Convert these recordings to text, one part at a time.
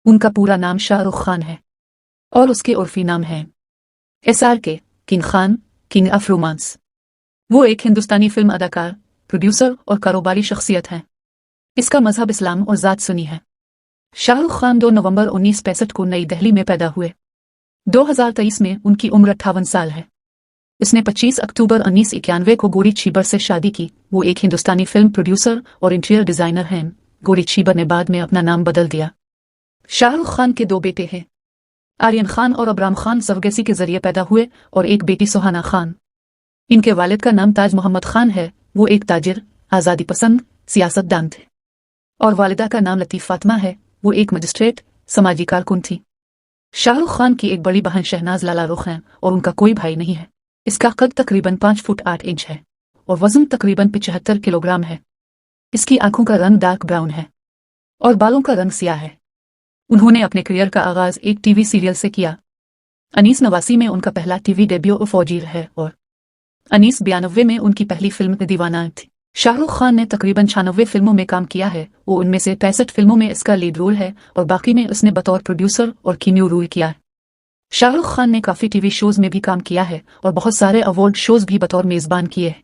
उनका पूरा नाम शाहरुख खान है और उसके उर्फी नाम है SRK, king Khan, king of romance. वो एक हिंदुस्तानी फिल्म अदाकार, प्रोड्यूसर और कारोबारी शख्सियत हैं। इसका मजहब इस्लाम और ज़ात सुन्नी है। शाहरुख खान 2 नवंबर 1965 को नई दिल्ली में पैदा हुए। 2023 में उनकी उम्र 58 साल है। इसने 25 अक्टूबर 1991 को गौरी छीबर से शादी की। वो एक हिंदुस्तानी फिल्म प्रोड्यूसर और इंटीरियर डिजाइनर हैं। गौरी छीबर ने बाद में अपना नाम बदल दिया। शाहरुख खान के 2 बेटे हैं, आर्यन खान और अबराम खान सर्गेसी के जरिए पैदा हुए और एक बेटी सुहाना खान। इनके वालिद का नाम ताज मोहम्मद खान है। वो एक ताजिर, आज़ादी पसंद सियासतदान थे और वालिदा का नाम लतीफ़ फातिमा है। वो एक मजिस्ट्रेट, समाजी कारकुन थी। शाहरुख खान की एक बड़ी बहन शहनाज लाला रुख हैं और उनका कोई भाई नहीं है। इसका कद तकरीबन 5 फुट 8 इंच है और वजन तकरीबन 75 किलोग्राम है। इसकी आंखों का रंग डार्क ब्राउन है और बालों का रंग सियाह है। उन्होंने अपने करियर का आगाज एक टीवी सीरियल से किया। 1989 में उनका पहला टीवी डेब्यू फौजीर है और 1992 में उनकी पहली फिल्म दीवाना थी। शाहरुख खान ने तकरीबन 96 फिल्मों में काम किया है। वो उनमें से 65 फिल्मों में इसका लीड रोल है और बाकी में उसने बतौर प्रोड्यूसर और कीमियो रोल किया है। शाहरुख खान ने काफी टीवी शोज में भी काम किया है और बहुत सारे अवार्ड शोज भी बतौर मेजबान किए हैं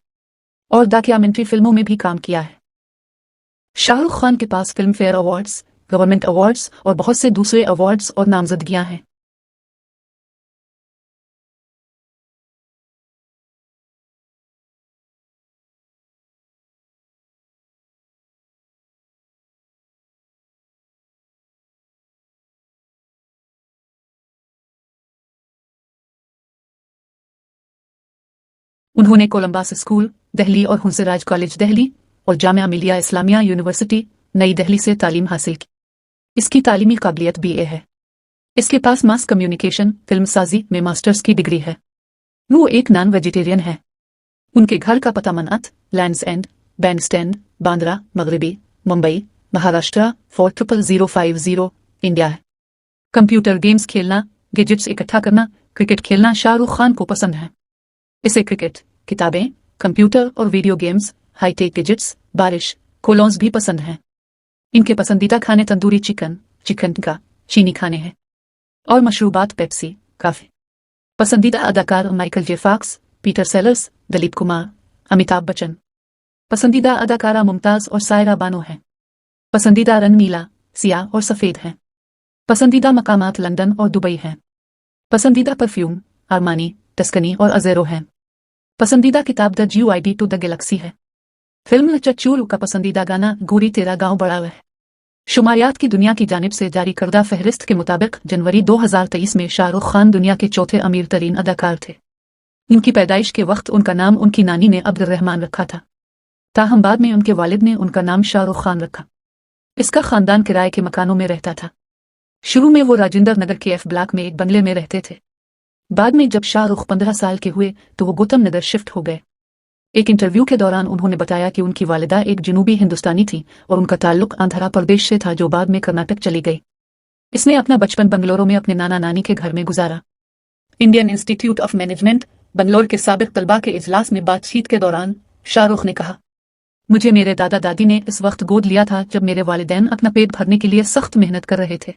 और डॉक्यूमेंट्री फिल्मों में भी काम किया है। शाहरुख खान के पास Filmfare awards, government awards और बहुत से दूसरे अवार्ड्स और नामजदगियां हैं। उन्होंने कोलंबस स्कूल दिल्ली और हुंसराज कॉलेज दिल्ली और जामिया मिलिया इस्लामिया यूनिवर्सिटी नई दिल्ली से तालीम हासिल की। इसकी तालीमी काबिलियत BA है। इसके पास मास कम्युनिकेशन फिल्मसाजी में मास्टर्स की डिग्री है। वो एक नॉन वेजिटेरियन है। उनके घर का पता Mannat, Lands End, Bandstand, Bandra, मगरबी, मुंबई, महाराष्ट्र 400050, इंडिया है। कंप्यूटर गेम्स खेलना, गैजेट्स इकट्ठा करना, क्रिकेट खेलना शाहरुख खान को पसंद है। इसे क्रिकेट, किताबें, कंप्यूटर और वीडियो गेम्स, हाईटेक गैजेट्स, बारिश, कोलोन्स भी पसंद हैं। इनके पसंदीदा खाने तंदूरी चिकन, चिकन टिक्का, चीनी खाने हैं और मशरूबात पेप्सी, काफी। पसंदीदा अदाकार Michael J Fox, Peter Sellers, Dilip Kumar, Amitabh Bachchan. पसंदीदा अदाकारा मुमताज और सायरा बानो हैं। पसंदीदा रंग नीला, सियाह और सफेद हैं। पसंदीदा मकामात लंदन और दुबई हैं। पसंदीदा परफ्यूम अरमानी, टस्कनी और अजेरो हैं। पसंदीदा किताब the GUID to the galaxy है। फिल्म चच्चू का पसंदीदा गाना गोरी तेरा गांव बड़ा है। शुमारियात की दुनिया की जानिब से जारी करदा फहरिस्त के मुताबिक जनवरी 2023 में शाहरुख खान दुनिया के चौथे अमीर तरीन अदाकार थे। उनकी पैदाइश के वक्त उनका नाम उनकी नानी ने अब्दुल रहमान रखा था, ताहम बाद में उनके वालिद ने उनका नाम शाहरुख खान रखा। इसका खानदान किराए के मकानों में रहता था। शुरू में वो राजेंद्र नगर के F ब्लॉक में एक बंगले में रहते थे। बाद में जब शाहरुख 15 साल के हुए तो वो गौतम नगर शिफ्ट हो गए। एक इंटरव्यू के दौरान उन्होंने बताया कि उनकी वालिदा एक जनूबी हिंदुस्तानी थी और उनका ताल्लुक आंध्र प्रदेश से था, जो बाद में कर्नाटक चली गई। इसने अपना बचपन बंगलौर में अपने नाना नानी के घर में गुजारा। Indian institute of management Bangalore के साबिक तलबा के इजलास में बातचीत के दौरान शाहरुख ने कहा, मुझे मेरे दादा दादी ने इस वक्त गोद लिया था जब मेरे वालिदैन अपना पेट भरने के लिए सख्त मेहनत कर रहे थे।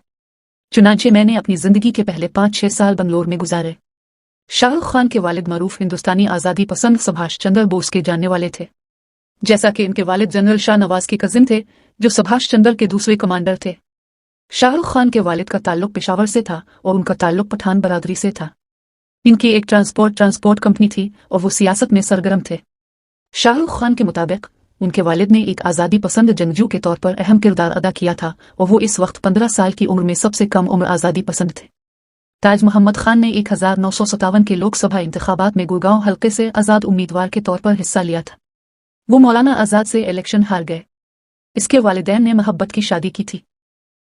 चुनांचे मैंने अपनी जिंदगी के पहले 5-6 साल बंगलौर में गुजारे। शाहरुख खान के वालिद मरूफ हिंदुस्तानी आज़ादी पसंद सुभाष चंद्र बोस के जानने वाले थे। जैसा कि इनके वालिद जनरल शाह नवाज के कजिन थे, जो सुभाष चंद्र के दूसरे कमांडर थे। शाहरुख खान के वालिद का ताल्लुक पेशावर से था और उनका ताल्लुक पठान बरादरी से था। इनकी एक ट्रांसपोर्ट कंपनी थी और वो सियासत में सरगर्म थे। शाहरुख खान के मुताबिक उनके वालिद ने एक आज़ादी पसंद जंगजू के तौर पर अहम किरदार अदा किया था और वो इस वक्त 15 साल की उम्र में सबसे कम उम्र आज़ादी पसंद थे। ताज मोहम्मद खान ने 1957 के लोकसभा इंतखाबात में गुड़गांव हल्के से आज़ाद उम्मीदवार के तौर पर हिस्सा लिया था। वो मौलाना आज़ाद से इलेक्शन हार गए। इसके वालिदैन ने मोहब्बत की शादी की थी।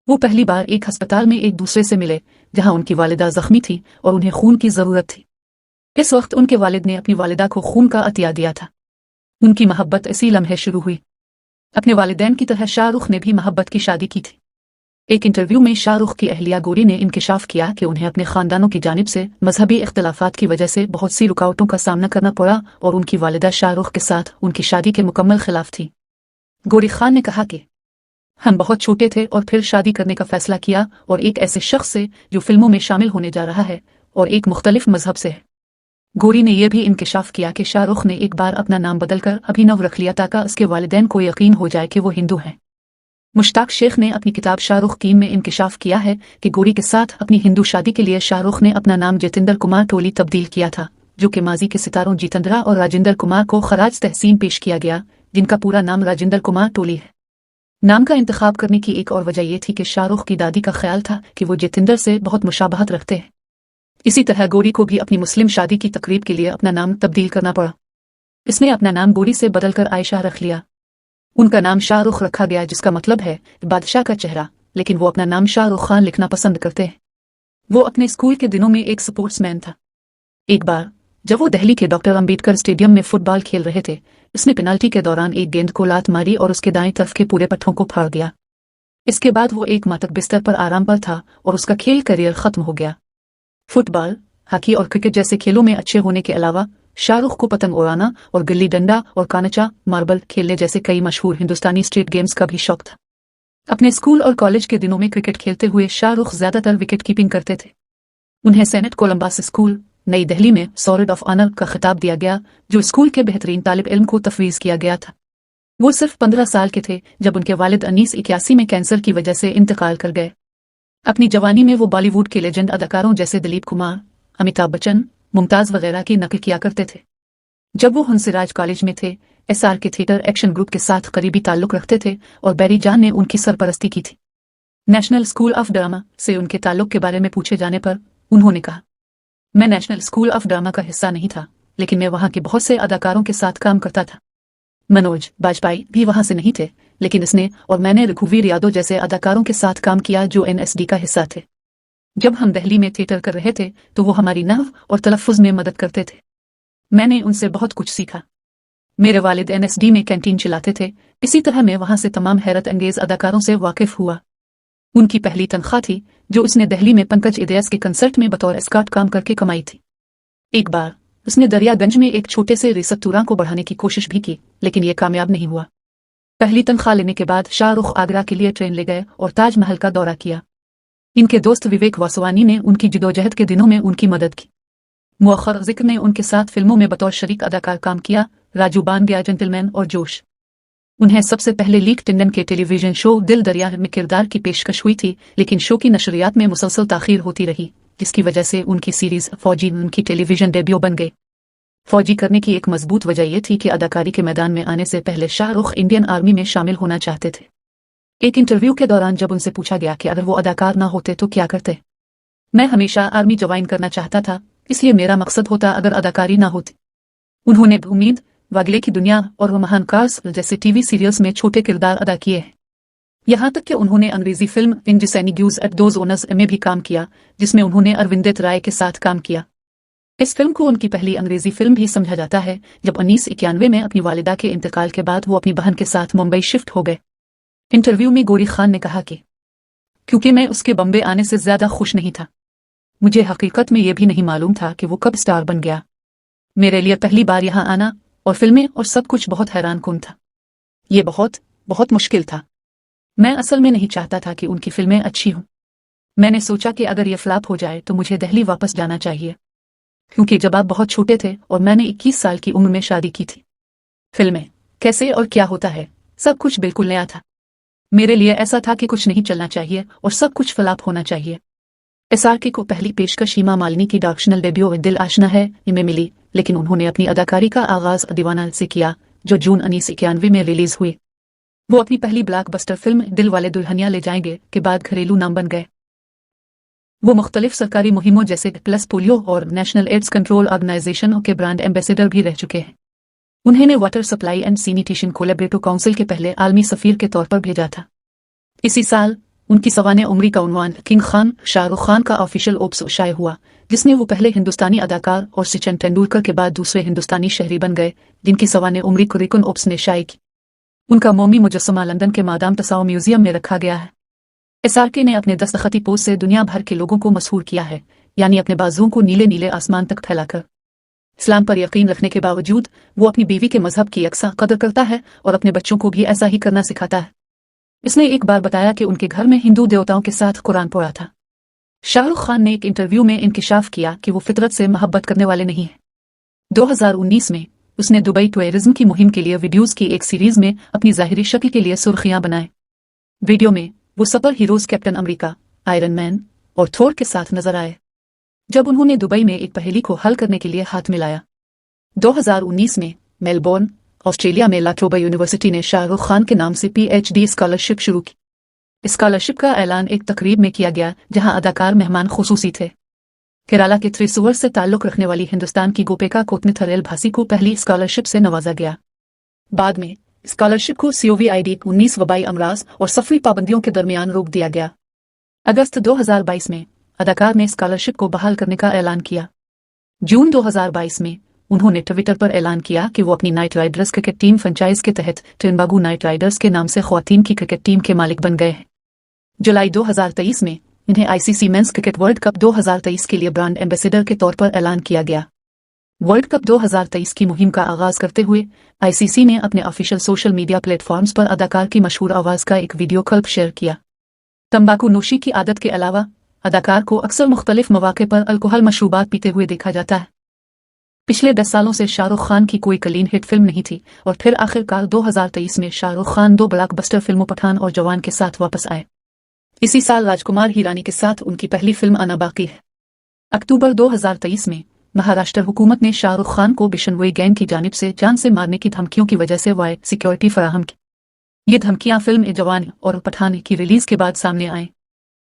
वो पहली बार एक अस्पताल में एक दूसरे से मिले जहां उनकी वालिदा जख्मी थी और उन्हें खून की जरूरत थी। इस वक्त उनके वालिद ने अपनी वालिदा को खून का अतिया दिया था। उनकी मोहब्बत इसी लम्हे शुरू हुई। अपने वालिदैन की तरह शाहरुख ने भी मोहब्बत की शादी की थी। एक इंटरव्यू में शाहरुख की अहलिया गौरी ने इंकिशाफ किया कि उन्हें अपने खानदानों की जानिब से मजहबी इख्तलाफात की वजह से बहुत सी रुकावटों का सामना करना पड़ा और उनकी वालिदा शाहरुख के साथ उनकी शादी के मुकम्मल खिलाफ थी। गौरी खान ने कहा कि हम बहुत छोटे थे और फिर शादी करने का फैसला किया, और एक ऐसे शख्स से जो फिल्मों में शामिल होने जा रहा है और एक मुख्तलिफ मजहब से है। गौरी ने यह भी इंकशाफ किया कि शाहरुख ने एक बार अपना नाम बदलकर अभिनव रख लिया ताकि उसके वालिदैन को यकीन हो जाए कि वो हिंदू हैं। मुश्ताक शेख ने अपनी किताब शाहरुख कीन में इंकशाफ किया है कि गौरी के साथ अपनी हिंदू शादी के लिए शाहरुख ने अपना नाम जितेंद्र कुमार टोली तब्दील किया था, जो कि माजी के सितारों जितेंद्रा और राजेंद्र कुमार को खराज तहसीन पेश किया गया, जिनका पूरा नाम राजेंद्र कुमार टोली है। नाम का इंतखाब करने की एक और वजह यह थी कि शाहरुख की दादी का ख्याल था कि वो जितेंद्र से बहुत मुशाबहत रखते हैं। इसी तरह गौरी को भी अपनी मुस्लिम शादी की तकरीब के लिए अपना नाम तब्दील करना पड़ा। इसने अपना नाम गौरी से बदलकर आयशा रख लिया। उनका नाम शाहरुख रखा गया, जिसका मतलब है बादशाह का चेहरा, लेकिन वो अपना नाम शाहरुख खान लिखना पसंद करते हैं। वो अपने स्कूल के दिनों में एक स्पोर्ट्समैन था। एक बार जब वो दिल्ली के डॉक्टर अंबेडकर स्टेडियम में फुटबॉल खेल रहे थे, उसने पेनाल्टी के दौरान एक गेंद को लात मारी और उसके दाएं तरफ के पूरे पट्टों को फाड़ दिया। इसके बाद वो एक माह तक बिस्तर पर आराम पर था और उसका खेल करियर खत्म हो गया। फुटबॉल, हॉकी और क्रिकेट जैसे खेलों में अच्छे होने के अलावा शाहरुख को पतंग उड़ाना और गिल्ली डंडा और कानचा मार्बल खेलने जैसे कई मशहूर हिंदुस्तानी स्ट्रीट गेम्स का भी शौक था। अपने स्कूल और कॉलेज के दिनों में क्रिकेट खेलते हुए शाहरुख ज्यादातर विकेट कीपिंग करते थे। उन्हें सेनेट कोलंबस स्कूल, नई दिल्ली में सॉर्ड ऑफ ऑनर का खिताब दिया गया, जो स्कूल के बेहतरीन तालिब इल्म को तफवीज़ किया गया था। वो सिर्फ 15 साल के थे जब उनके वालिद 1981 में कैंसर की वजह से इंतकाल कर गए। अपनी जवानी में वो बॉलीवुड के लेजेंड अदाकारों जैसे दिलीप कुमार, अमिताभ बच्चन, मुमताज वगैरह की नकल किया करते थे। जब वो हंसराज कॉलेज में थे, एसआर के थिएटर एक्शन ग्रुप के साथ करीबी ताल्लुक रखते थे और बैरी जान ने उनकी सरपरस्ती की थी। नेशनल स्कूल ऑफ ड्रामा से उनके ताल्लुक के बारे में पूछे जाने पर उन्होंने कहा, मैं नेशनल स्कूल ऑफ ड्रामा का हिस्सा नहीं था, लेकिन मैं वहां के बहुत से अदाकारों के साथ काम करता था। मनोज बाजपेयी भी वहां से नहीं थे, लेकिन इसने और मैंने रघुवीर यादव जैसे अदाकारों के साथ काम किया जो एनएसडी का हिस्सा थे। जब हम दिल्ली में थिएटर कर रहे थे तो वो हमारी नहव और तलफ़्फ़ुज़ में मदद करते थे। मैंने उनसे बहुत कुछ सीखा। मेरे वालिद एनएसडी में कैंटीन चलाते थे, इसी तरह मैं वहां से तमाम हैरत अंगेज अदाकारों से वाकिफ हुआ। उनकी पहली तनख्वाह थी जो उसने दिल्ली में पंकज इदयास के कंसर्ट में बतौर एस्कॉर्ट काम करके कमाई थी। एक बार उसने दरियागंज में एक छोटे से रेस्तरां को बढ़ाने की कोशिश भी की, लेकिन यह कामयाब नहीं हुआ। पहली तनख्वाह लेने के बाद शाहरुख आगरा के लिए ट्रेन ले गए और ताजमहल का दौरा किया। इनके दोस्त विवेक वासवानी ने उनकी जिदोजहद के दिनों में उनकी मदद की। मुअख्खर ज़िक्र ने उनके साथ फिल्मों में बतौर शरीक अदाकार काम किया, राजू बान गया, जेंटलमैन और जोश। उन्हें सबसे पहले लीक टिंडन के टेलीविजन शो दिल दरिया में किरदार की पेशकश हुई थी, लेकिन शो की नशरियात में मुसलसल ताख़ीर होती रही, जिसकी वजह से उनकी सीरीज़ फौजी उनकी टेलीविजन डेब्यू बन गई। फौजी करने की एक मजबूत वजह यह थी कि अदाकारी के मैदान में आने से पहले शाहरुख इंडियन आर्मी में शामिल होना चाहते थे। एक इंटरव्यू के दौरान जब उनसे पूछा गया कि अगर वो अदाकार ना होते तो क्या करते, मैं हमेशा आर्मी ज्वाइन करना चाहता था, इसलिए मेरा मकसद होता अगर अदाकारी ना होती। उन्होंने उम्मीद, वागले की दुनिया और वो महान कार्स जैसे टीवी सीरियल्स में छोटे किरदार अदा किए हैं। यहाँ तक कि उन्होंने अंग्रेजी film in which Annie gives it those ones में भी काम किया, जिसमें उन्होंने अरविंदित राय के साथ काम किया। इस फिल्म को उनकी पहली अंग्रेजी फिल्म भी समझा जाता है, जब 1991 में अपनी वालिदा के इंतकाल के बाद वो अपनी बहन के साथ मुंबई शिफ्ट हो गए। इंटरव्यू में गौरी खान ने कहा कि क्योंकि मैं उसके बम्बे आने से ज्यादा खुश नहीं था, मुझे हकीकत में यह भी नहीं मालूम था कि वो कब स्टार बन गया। मेरे लिए पहली बार यहाँ आना और फिल्में और सब कुछ बहुत हैरान कुन था। ये बहुत बहुत मुश्किल था। मैं असल में नहीं चाहता था कि उनकी फिल्में अच्छी हों। मैंने सोचा कि अगर ये फ्लॉप हो जाए तो मुझे दिल्ली वापस जाना चाहिए, क्योंकि जब आप बहुत छोटे थे और मैंने 21 साल की उम्र में शादी की थी। फिल्में कैसे और क्या होता है, सब कुछ बिल्कुल नया था। मेरे लिए ऐसा था कि कुछ नहीं चलना चाहिए और सब कुछ फ्लॉप होना चाहिए। एसआरके को पहली पेशकश हीमा मालिनी की डायरेक्शनल डेब्यू दिल आशना है इनमें मिली, लेकिन उन्होंने अपनी अदाकारी का आगाज दीवाना से किया, जो जून 1991 में रिलीज हुई। वो अपनी पहली ब्लॉकबस्टर फिल्म दिल वाले दुल्हनिया ले जाएंगे के बाद घरेलू नाम बन गए। वो मुख्तलिफ सरकारी मुहिमों जैसे प्लस पोलियो और नेशनल एड्स कंट्रोल ऑर्गेनाइजेशन के ब्रांड एम्बेसडर भी रह चुके हैं। उन्हें water supply and sanitation collaborative council के पहले आलमी सफीर के तौर पर भेजा था। इसी साल उनकी सवाने उम्री का उन्वान किंग खान शाहरुख खान का ऑफिशियल ओप्स शाये हुआ, जिसमें वो पहले हिंदुस्तानी अदाकार और सचिन तेंदुलकर के बाद दूसरे हिंदुस्तानी शहरी बन गए जिनकी सवाने उम्री को रिकन ओप्स ने शाये की। उनका मोमी मुजस्समा लंदन के मादाम तसाओ म्यूजियम में रखा गया है। एसआरके ने अपने दस्तखती पोस्ट से दुनिया भर के लोगों को मशहूर किया है, यानी अपने बाजुओं को नीले नीले आसमान तक फैलाकर। इस्लाम पर यकीन रखने के बावजूद वो अपनी बीवी के मजहब की यकसा कदर करता है और अपने बच्चों को भी ऐसा ही करना सिखाता है। इसने एक बार बताया कि उनके घर में हिंदू देवताओं के साथ कुरान पढ़ा था। शाहरुख खान ने एक इंटरव्यू में इंकिशाफ किया कि वो फितरत से मोहब्बत करने वाले नहीं हैं। 2019 में उसने दुबई टूरिज्म की मुहिम के लिए वीडियोस की एक सीरीज में अपनी ज़ाहिरी शक्ल के लिए सुर्खियां बनाए। वीडियो में वो super heroes captain America, iron man और थोर के साथ नजर आए जब उन्होंने दुबई में एक पहेली को हल करने के लिए हाथ मिलाया। 2019 में मेलबोर्न, ऑस्ट्रेलिया में लाट्रोबा यूनिवर्सिटी ने शाहरुख खान के नाम से PhD स्कॉलरशिप शुरू की। स्कॉलरशिप का ऐलान एक तकरीब में किया गया जहां अदाकार मेहमान खुसूसी थे। केरला के त्रिसूर से ताल्लुक रखने वाली हिंदुस्तान की गोपिका कोतनिथरेल भासी को पहली स्कॉलरशिप से नवाजा गया। बाद में स्कॉलरशिप को COVID-19 वबाई अमराज और सफरी पाबंदियों के दरमियान रोक दिया गया। अगस्त 2022 में अदाकार ने स्कॉलरशिप को बहाल करने का ऐलान किया। जून 2022 में उन्होंने ट्विटर पर ऐलान किया कि वो अपनी night Riders cricket team franchise के तहत ट्रिनबागो नाइट राइडर्स के नाम से ख्वातीन की क्रिकेट टीम के मालिक बन गए हैं। जुलाई 2023 में इन्हें ICC men's cricket world cup 2023 के लिए ब्रांड एम्बेसडर के तौर पर ऐलान किया गया। वर्ल्ड कप 2023 की मुहिम का आगाज करते हुए ICC ने अपने ऑफिशियल सोशल मीडिया प्लेटफॉर्म्स पर अदाकार की मशहूर आवाज का एक वीडियो क्लिप शेयर किया। तंबाकू नोशी की आदत के अलावा अदाकार को अक्सर मुख्तलिफ मौके पर अल्कोहल मशरूबात पीते हुए देखा जाता है। पिछले 10 सालों से शाहरुख खान की कोई क्लीन हिट फिल्म नहीं थी और फिर आखिरकार 2023 में शाहरुख खान 2 ब्लॉकबस्टर फिल्मों पठान और जवान के साथ वापस आए। इसी साल राजकुमार हिरानी के साथ उनकी पहली फिल्म आना बाकी है। अक्टूबर 2023 में महाराष्ट्र हुकूमत ने शाहरुख खान को बिशनोई गैंग की जानिब से जान से मारने की धमकियों की वजह से वाइड सिक्योरिटी फराहम की। ये धमकियां फिल्म ए जवान और पठान की रिलीज के बाद सामने आए।